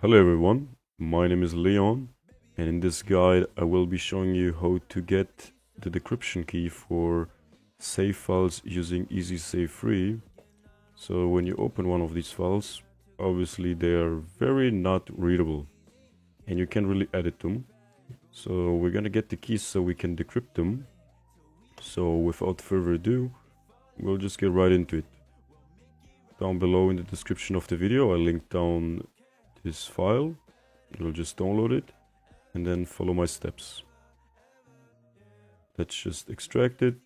Hello everyone, my name is Leon, and in this guide I will be showing you how to get the decryption key for save files using EasySave Free. So when you open one of these files, obviously they are very not readable and you can't really edit them. So we're gonna get the keys so we can decrypt them. So without further ado, we'll just get right into it. Down below in the description of the video I linked down this file. You'll just download it and then follow my steps. Let's just extract it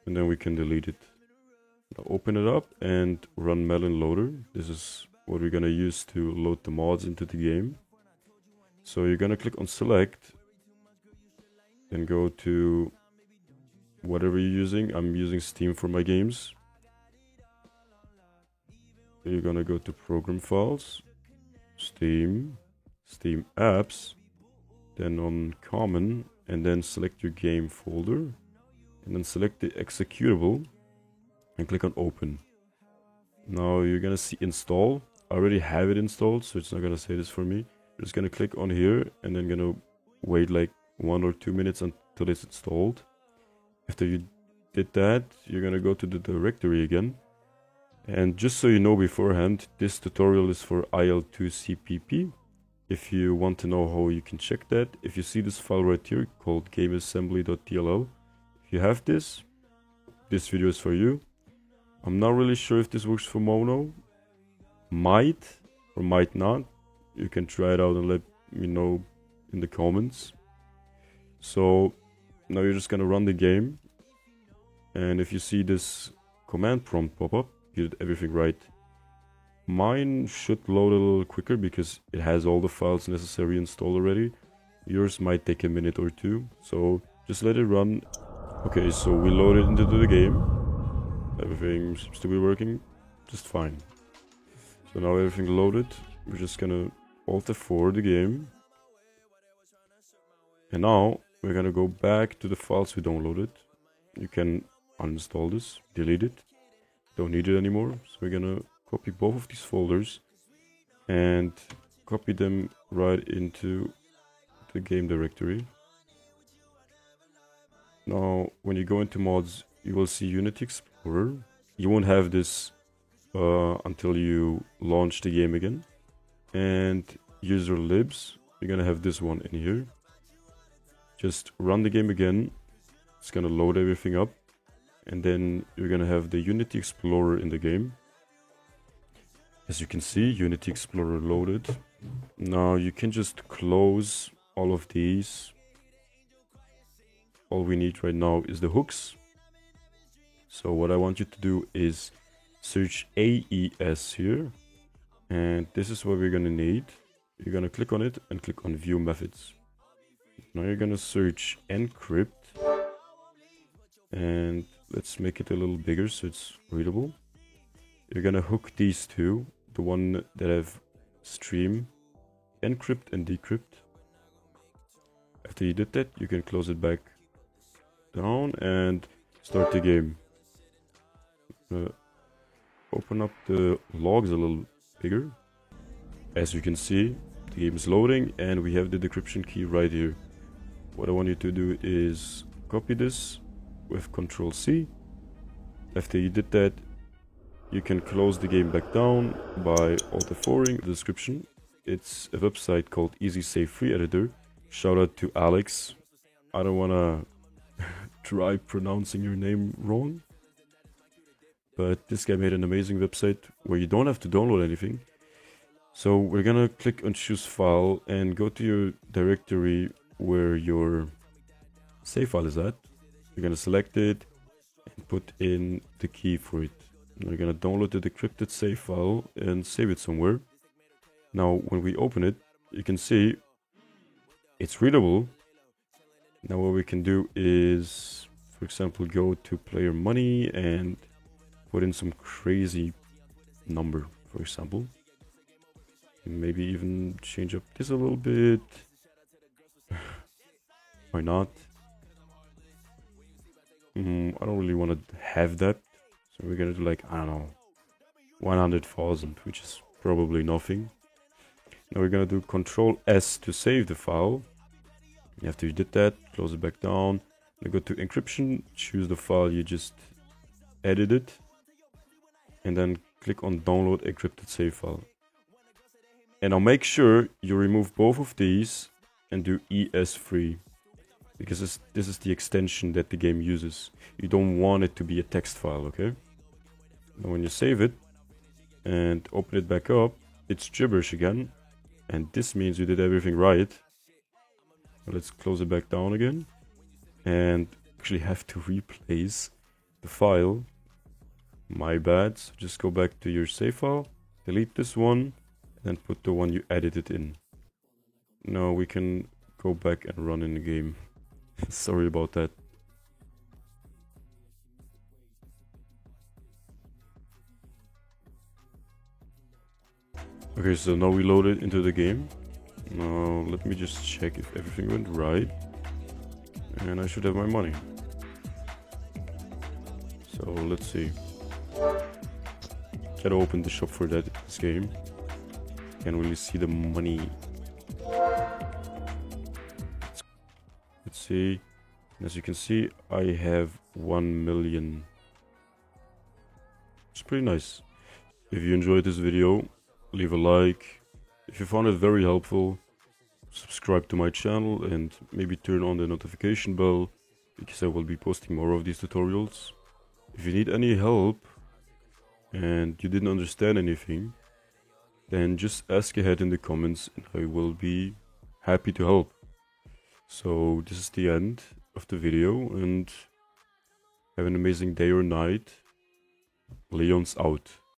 and then we can delete it. Now open it up and run Melon Loader. This is what we're gonna use to load the mods into the game. So you're gonna click on select, then go to whatever you're using. I'm using Steam for my games. Then you're gonna go to program files, Steam apps, then on common, and then select your game folder, and then select the executable and click on open. Now you're gonna see install. I already have it installed, so it's not gonna say this for me. I'm just gonna click on here and then gonna wait like 1 or 2 minutes until it's installed. After you did that, you're gonna go to the directory again. And just so you know beforehand, this tutorial is for IL2CPP. If you want to know how you can check that, if you see this file right here called gameassembly.dll, if you have this video is for you. I'm not really sure if this works for Mono. Might or might not. You can try it out and let me know in the comments. So now you're just gonna run the game. And if you see this command prompt pop up, you did everything right. Mine should load a little quicker because it has all the files necessary installed already. Yours might take a minute or two, so just let it run. Okay, so we loaded into the game. Everything seems to be working just fine. So now everything loaded. We're just gonna Alt F4 the game. And now we're gonna go back to the files we downloaded. You can uninstall this, delete it. Don't need it anymore. So we're gonna copy both of these folders and copy them right into the game directory. Now when you go into mods, you will see Unity Explorer. You won't have this until you launch the game again. And user libs, you're gonna have this one in here. Just run the game again. It's gonna load everything up. And then you're gonna have the Unity Explorer in the game. As you can see, Unity Explorer loaded. Now you can just close all of these. All we need right now is the hooks. So what I want you to do is search AES here. And this is what we're gonna need. You're gonna click on it and click on View Methods. Now you're gonna search Encrypt. And let's make it a little bigger so it's readable. You're gonna hook these two, the one that have stream, encrypt and decrypt. After you did that, you can close it back down and start the game. Open up the logs a little bigger. As you can see, the game is loading and we have the decryption key right here. What I want you to do is copy this with Ctrl C. After you did that, you can close the game back down by Alt F4ing the description. It's a website called EasySave Free Editor. Shout out to Alex. I don't wanna try pronouncing your name wrong, but this guy made an amazing website where you don't have to download anything. So we're gonna click on choose file and go to your directory where your save file is at. You're gonna select it and put in the key for it. And we're gonna download the decrypted save file and save it somewhere. Now when we open it, you can see it's readable. Now what we can do is, for example, go to player money and put in some crazy number, for example. And maybe even change up this a little bit. Why not? I don't really want to have that. So we're gonna do like, I don't know, 100,000, which is probably nothing. Now we're gonna do Control S to save the file. After you did that, close it back down. Now go to encryption, choose the file you just edited, and then click on download encrypted save file. And now make sure you remove both of these and do ES3, because this is the extension that the game uses. You don't want it to be a text file, okay? Now when you save it and open it back up, it's gibberish again, and this means you did everything right. Now let's close it back down again, and actually have to replace the file. My bad. So just go back to your save file, delete this one, and put the one you edited in. Now we can go back and run in the game. Sorry about that. Okay, so now we loaded into the game. Now let me just check if everything went right. And I should have my money. So let's see. Gotta open the shop for this game. Can't really see the money. Let's see. As you can see, I have 1 million. It's pretty nice. If you enjoyed this video, leave a like. If you found it very helpful, subscribe to my channel and maybe turn on the notification bell, because I will be posting more of these tutorials. If you need any help and you didn't understand anything, then just ask ahead in the comments and I will be happy to help. So this is the end of the video, and have an amazing day or night. Leon's out.